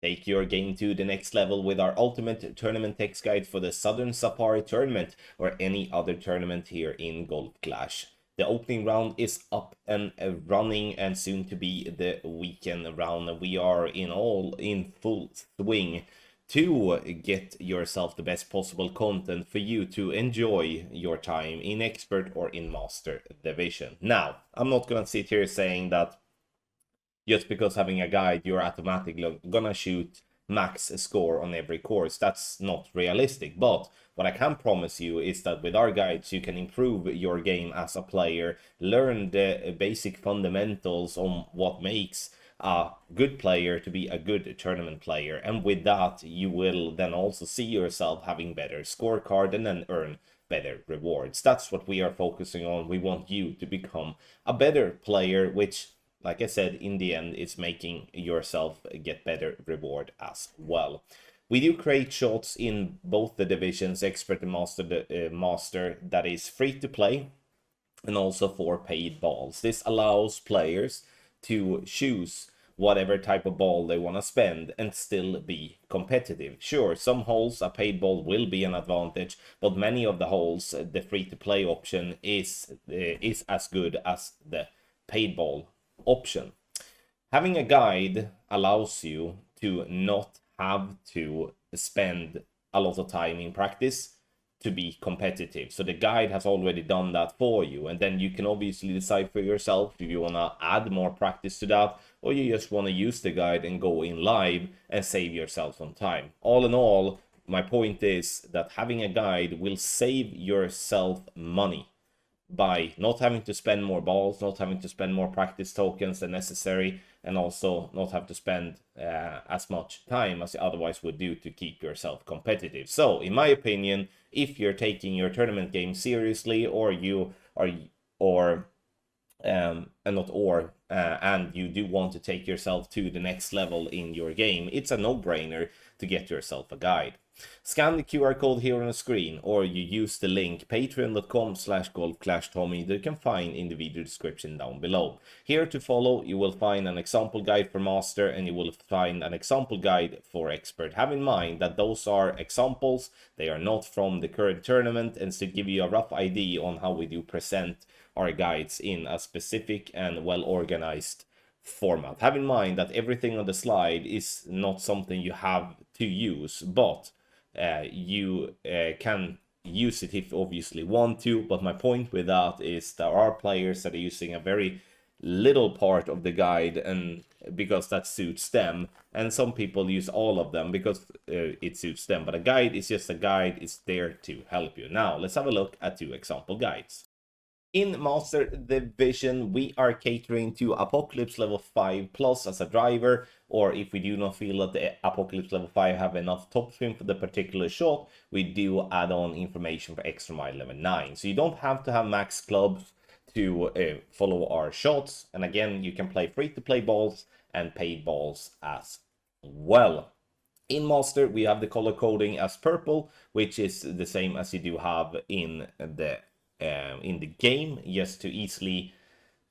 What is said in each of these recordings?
Take your game to the next level with our ultimate tournament text guide for the Southern Safari tournament or any other tournament here in Golf Clash. The opening round is up and running, and soon to be the weekend round. We are in full swing to get yourself the best possible content for you to enjoy your time in expert or in master division. Now, I'm not gonna sit here saying that just because having a guide, you're automatically gonna shoot max score on every course. That's not realistic. But what I can promise you is that with our guides, you can improve your game as a player, learn the basic fundamentals on what makes a good player to be a good tournament player. And with that, you will then also see yourself having better scorecard and then earn better rewards. That's what we are focusing on. We want you to become a better player, which, like I said, in the end, it's making yourself get better reward as well. We do create shots in both the divisions, expert and master, that is free to play, and also for paid balls. This allows players to choose whatever type of ball they want to spend and still be competitive. Sure, some holes a paid ball will be an advantage, but many of the holes, the free to play option is as good as the paid ball option. Having a guide allows you to not have to spend a lot of time in practice to be competitive. So the guide has already done that for you, and then you can obviously decide for yourself if you want to add more practice to that, or you just want to use the guide and go in live and save yourself some time. All in all, my point is that having a guide will save yourself money by not having to spend more balls, not having to spend more practice tokens than necessary, and also not have to spend as much time as you otherwise would do to keep yourself competitive. So, in my opinion, if you're taking your tournament game seriously, or you are, and you do want to take yourself to the next level in your game, it's a no-brainer to get yourself a guide. Scan the QR code here on the screen, or you use the link patreon.com/golfclashtommy that you can find in the video description down below. Here to follow, you will find an example guide for master, and you will find an example guide for expert. Have in mind that those are examples, they are not from the current tournament, and to give you a rough idea on how we do present our guides in a specific and well organized format. Have in mind that everything on the slide is not something you have to use, but you can use it if you obviously want to. But my point with that is there are players that are using a very little part of the guide, and because that suits them, and some people use all of them because it suits them. But a guide is just a guide, it's there to help you. Now let's have a look at two example guides. In Master Division, we are catering to Apocalypse level 5+ as a driver, or if we do not feel that the Apocalypse level 5 have enough topspin for the particular shot, we do add on information for Extra Mile level 9. So you don't have to have max clubs to follow our shots, and again, you can play free-to-play balls and paid balls as well. In Master, we have the color coding as purple, which is the same as you do have in the game, just to easily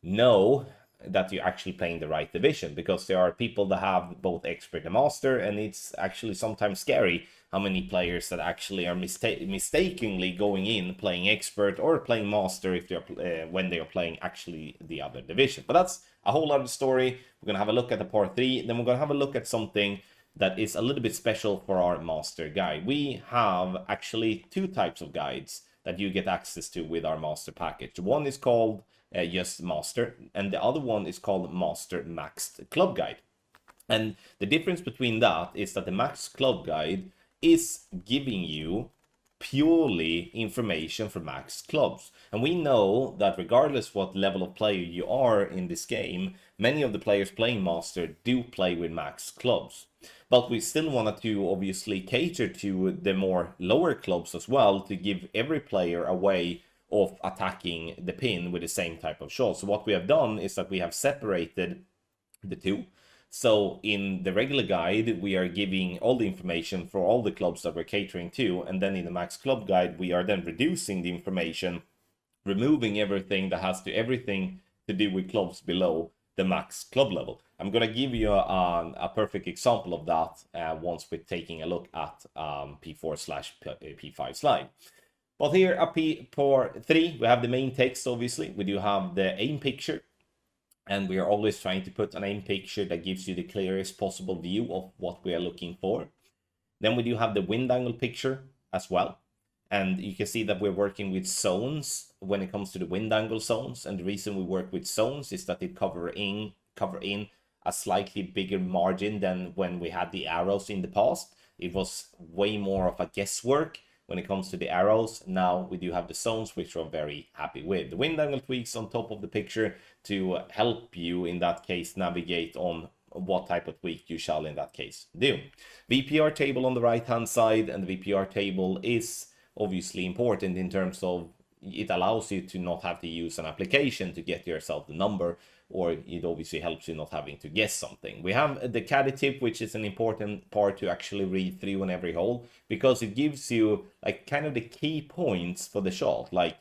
know that you're actually playing the right division, because there are people that have both expert and master, and it's actually sometimes scary how many players that actually are mistakenly going in playing expert or playing master if they're when they are playing actually the other division. But that's a whole other story. We're gonna have a look at the part 3, then we're gonna have a look at something that is a little bit special for our master guide. We have actually two types of guides that you get access to with our master package. One is called just master, and the other one is called master maxed club guide. And the difference between that is that the maxed club guide is giving you purely information for max clubs. And we know that regardless what level of player you are in this game, many of the players playing master do play with max clubs. But we still wanted to obviously cater to the more lower clubs as well, to give every player a way of attacking the pin with the same type of shot. So what we have done is that we have separated the two. So in the regular guide, we are giving all the information for all the clubs that we're catering to, and then in the max club guide, we are then reducing the information, removing everything that has everything to do with clubs below the max club level. I'm going to give you a perfect example of that once we're taking a look at P4/P5 slide. But here at P4/3, we have the main text, obviously. We do have the aim picture, and we are always trying to put an aim picture that gives you the clearest possible view of what we are looking for. Then we do have the wind angle picture as well. And you can see that we're working with zones when it comes to the wind angle zones. And the reason we work with zones is that they cover in a slightly bigger margin than when we had the arrows in the past. It was way more of a guesswork when it comes to the arrows. Now we do have the zones, which we're very happy with. The wind angle tweaks on top of the picture to help you in that case navigate on what type of tweak you shall in that case do. VPR table on the right hand side, and the VPR table is obviously important in terms of it allows you to not have to use an application to get yourself the number, or it obviously helps you not having to guess something. We have the caddy tip, which is an important part to actually read through on every hole, because it gives you like kind of the key points for the shot. Like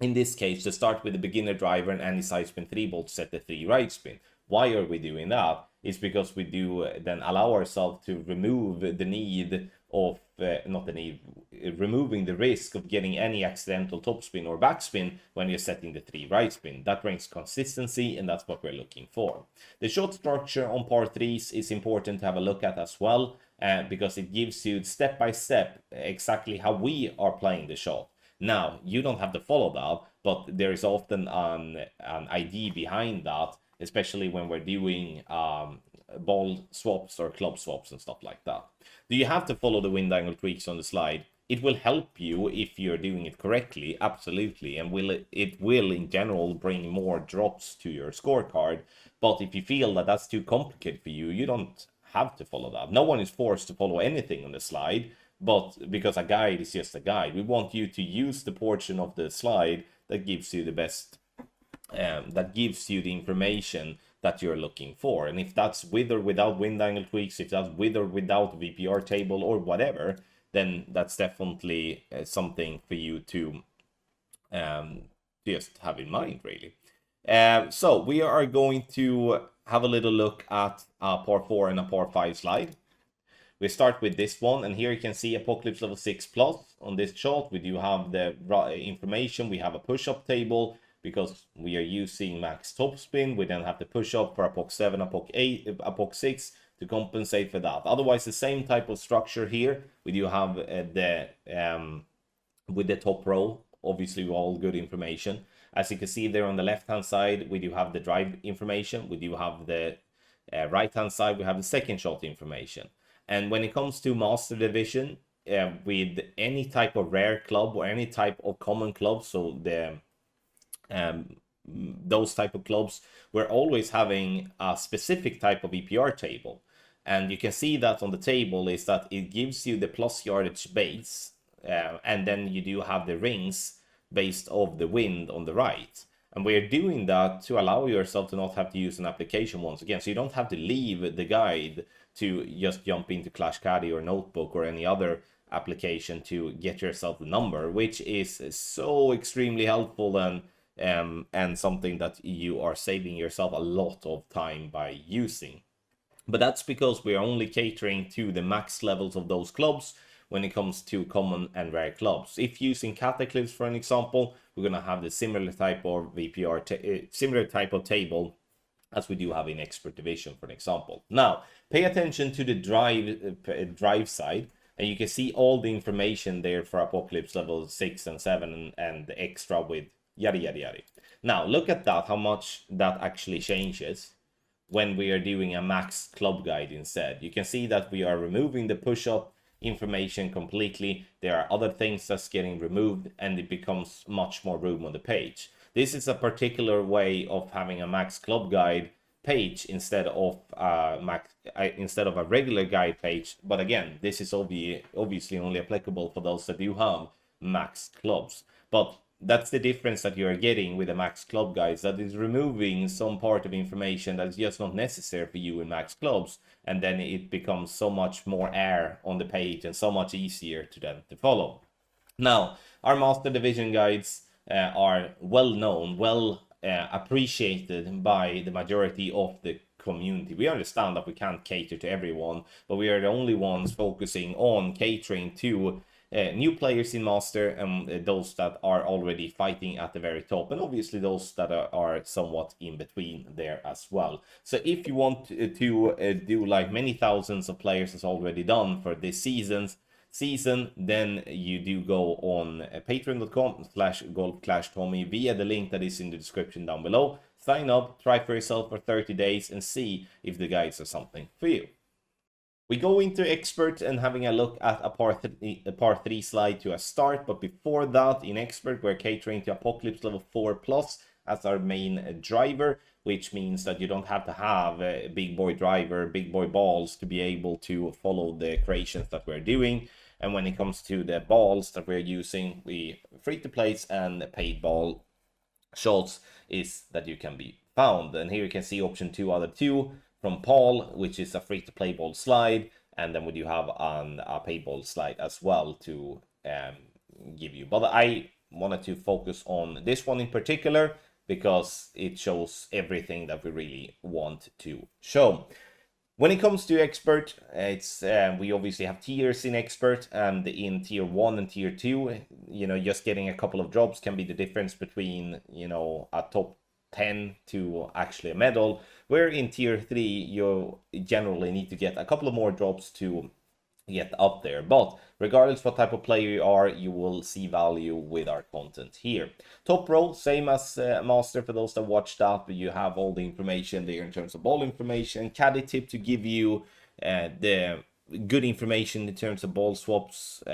in this case, to start with the beginner driver and any side spin 3 ball to set the 3 right spin. Why are we doing that? It's because we do then allow ourselves to remove the need of, removing the risk of getting any accidental topspin or backspin when you're setting the 3 right spin. That brings consistency, and that's what we're looking for. The shot structure on par 3s is important to have a look at as well, because it gives you step by step exactly how we are playing the shot. Now, you don't have to follow that, but there is often an idea behind that, especially when we're doing ball swaps or club swaps and stuff like that. Do you have to follow the wind angle tweaks on the slide? It will help you if you're doing it correctly, absolutely, and it will in general bring more drops to your scorecard. But if you feel that that's too complicated for you, you don't have to follow that. No one is forced to follow anything on the slide, but because a guide is just a guide, we want you to use the portion of the slide that gives you the best, that gives you the information that you're looking for. And if that's with or without wind angle tweaks, if that's with or without VPR table or whatever, then that's definitely something for you to just have in mind, really. So we are going to have a little look at a par 4 and a par 5 slide. We start with this one, and here you can see Apocalypse level 6 plus. On this shot, we do have the information. We have a push-up table because we are using max topspin. We then have the push-up for Apoc 7, Apoc 8, Apoc 6 to compensate for that. Otherwise, the same type of structure here. We do have with the top row, obviously all good information. As you can see there on the left-hand side, we do have the drive information. We do have the right-hand side, we have the second shot information. And when it comes to Master Division, with any type of rare club or any type of common club, so the those type of clubs, we're always having a specific type of EPR table. And you can see that on the table is that it gives you the plus yardage base, and then you do have the rings based off the wind on the right. And we're doing that to allow yourself to not have to use an application once again. So you don't have to leave the guide to just jump into Clash Caddy or Notebook or any other application to get yourself the number, which is so extremely helpful and something that you are saving yourself a lot of time by using. But that's because we're only catering to the max levels of those clubs when it comes to common and rare clubs. If using Cataclysm for an example, we're going to have the similar type of VPR, similar type of table as we do have in Expert Division for an example. Now, pay attention to the drive side, and you can see all the information there for Apocalypse level 6 and 7 and the extra with yada yada yada. Now, look at that, how much that actually changes when we are doing a max club guide instead. You can see that we are removing the push-up information completely. There are other things that's getting removed, and it becomes much more room on the page. This is a particular way of having a max club guide page instead of a regular guide page. But again, this is obviously only applicable for those that do have max clubs. But that's the difference that you are getting with the max club guides, that is removing some part of information that is just not necessary for you in max clubs, and then it becomes so much more air on the page and so much easier to then to follow. Now, our Master Division guides are well known, well appreciated by the majority of the community. We understand that we can't cater to everyone, but we are the only ones focusing on catering to new players in Master and those that are already fighting at the very top, and obviously those that are somewhat in between there as well. So if you want to do like many thousands of players has already done for this season, then you do go on patreon.com/golfclashtommy via the link that is in the description down below. Sign up, try for yourself for 30 days and see if the guides are something for you. We go into expert and having a look at a par 3 slide to a start, but before that in expert we're catering to Apocalypse level 4+ as our main driver, which means that you don't have to have a big boy driver, big boy balls to be able to follow the creations that we're doing. And when it comes to the balls that we're using, we free to place and paid ball shots is that you can be found. And here you can see option 2 out of 2 from Paul, which is a free to play ball slide, and then we do have a paid ball slide as well to give you. But I wanted to focus on this one in particular because it shows everything that we really want to show. When it comes to expert, it's we obviously have tiers in expert, and in tier 1 and tier 2, you know, just getting a couple of drops can be the difference between, you know, a top 10 to actually a medal, where in tier 3 you generally need to get a couple of more drops to get up there. But regardless what type of player you are, you will see value with our content here. Top row, same as Master for those that watched that, but you have all the information there in terms of ball information, caddy tip to give you the good information in terms of ball swaps,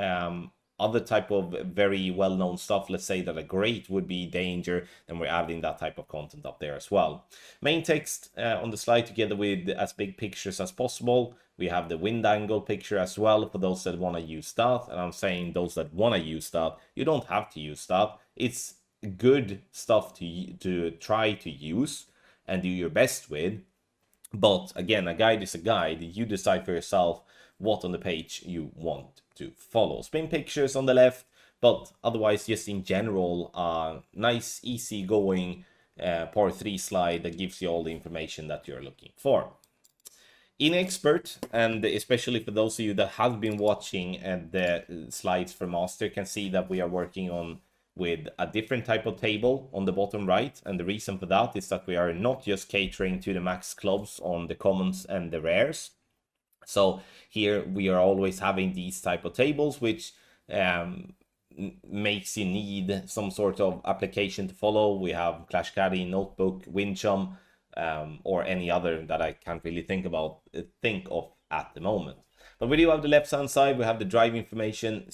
other type of very well-known stuff. Let's say that a great would be danger, and we're adding that type of content up there as well. Main text on the slide together with as big pictures as possible. We have the wind angle picture as well for those that want to use that. And I'm saying those that want to use that, you don't have to use that. It's good stuff to try to use and do your best with. But again, a guide is a guide. You decide for yourself what on the page you want to follow. Spin pictures on the left, but otherwise just in general, nice easy going par 3 slide that gives you all the information that you're looking for. In expert, and especially for those of you that have been watching the slides for Master, can see that we are working on with a different type of table on the bottom right, and the reason for that is that we are not just catering to the max clubs on the commons and the rares. So here we are always having these type of tables, which makes you need some sort of application to follow. We have Clash Caddy, Notebook, Windchum, or any other that I can't really think of at the moment. But we do have the left hand side, we have the drive information,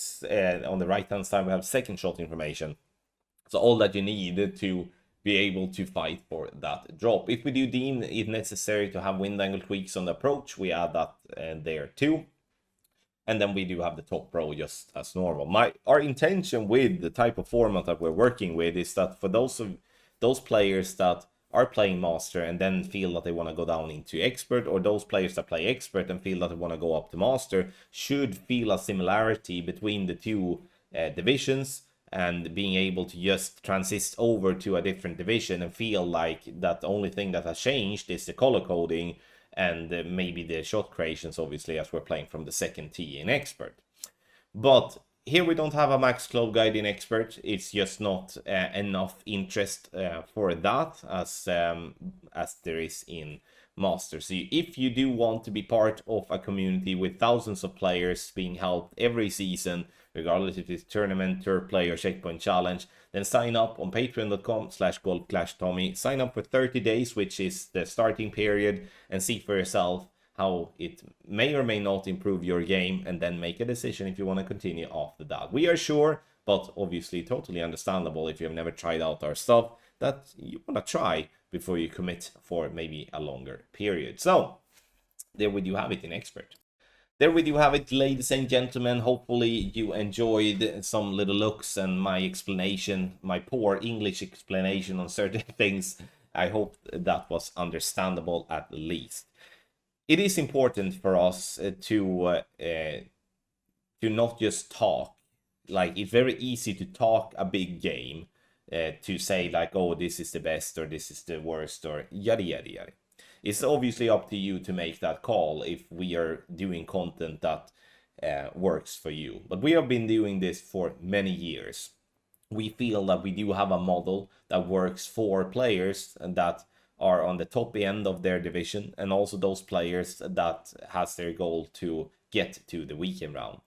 on the right hand side we have second shot information. So all that you need to be able to fight for that drop. If we do deem it necessary to have wind angle tweaks on the approach, we add that there too. And then we do have the top row just as normal. Our intention with the type of format that we're working with is that for those players that are playing Master and then feel that they want to go down into expert, or those players that play expert and feel that they want to go up to Master, should feel a similarity between the two divisions, and being able to just transist over to a different division and feel like that the only thing that has changed is the color coding and maybe the shot creations, obviously, as we're playing from the second tee in expert. But here we don't have a max club guide in expert. It's just not enough interest for that as there is in Master. So if you do want to be part of a community with thousands of players being helped every season, regardless if it's tournament, tour play, or checkpoint challenge, then sign up on patreon.com/golfclashtommy. Sign up for 30 days, which is the starting period, and see for yourself how it may or may not improve your game, and then make a decision if you want to continue after that. We are sure, but obviously totally understandable if you have never tried out our stuff, that you want to try before you commit for maybe a longer period. So there we do have it in expert. There we do have it, ladies and gentlemen. Hopefully you enjoyed some little looks and my explanation, my poor English explanation on certain things. I hope that was understandable at least. It is important for us to not just talk. Like, it's very easy to talk a big game, to say like, oh, this is the best or this is the worst or yada yada yada. it's obviously up to you to make that call if we are doing content that works for you. But we have been doing this for many years. We feel that we do have a model that works for players and that are on the top end of their division, and also those players that has their goal to get to the weekend round.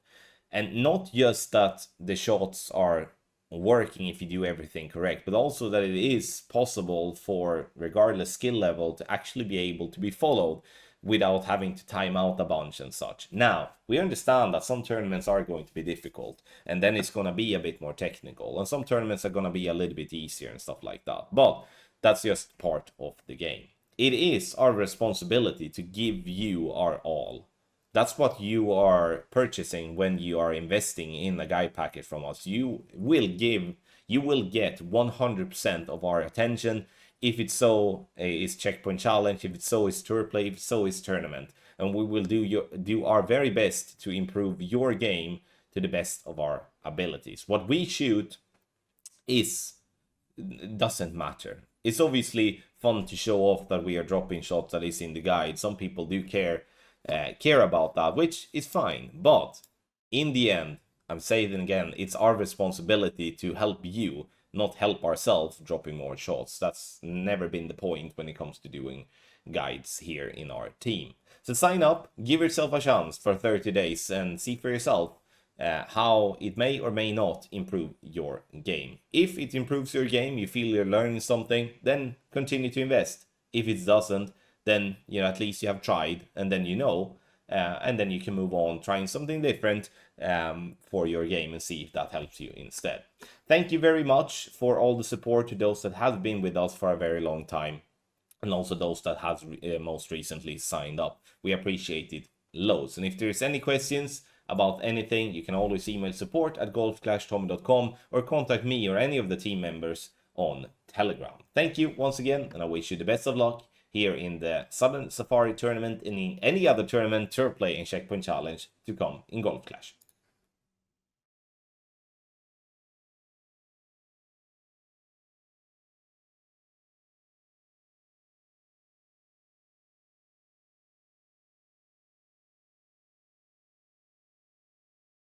And not just that the shots are working if you do everything correct, but also that it is possible for, regardless skill level, to actually be able to be followed without having to time out a bunch and such. Now, we understand that some tournaments are going to be difficult, and then it's going to be a bit more technical, and some tournaments are going to be a little bit easier and stuff like that. But that's just part of the game. It is our responsibility to give you our all. That's what you are purchasing when you are investing in a guide package from us. You will get 100% of our attention. If it's so, is Checkpoint Challenge. If it's so, is Tour Play. If it's so, is Tournament. And we will do our very best to improve your game to the best of our abilities. What we shoot doesn't matter. It's obviously fun to show off that we are dropping shots that is in the guide. Some people do care about that, which is fine. But in the end, I'm saying it again, it's our responsibility to help you, not help ourselves dropping more shots. That's never been the point when it comes to doing guides here in our team. So sign up, give yourself a chance for 30 days and see for yourself how it may or may not improve your game. If it improves your game, you feel you're learning something, then continue to invest. If it doesn't, then at least you have tried, and then and then you can move on trying something different for your game and see if that helps you instead. Thank you very much for all the support to those that have been with us for a very long time, and also those that has most recently signed up. We appreciate it loads. And if there's any questions about anything, you can always email support@golfclashtommy.com or contact me or any of the team members on Telegram. Thank you once again, and I wish you the best of luck here in the Southern Safari Tournament and in any other tournament, Tour Play, and Checkpoint Challenge to come in Golf Clash.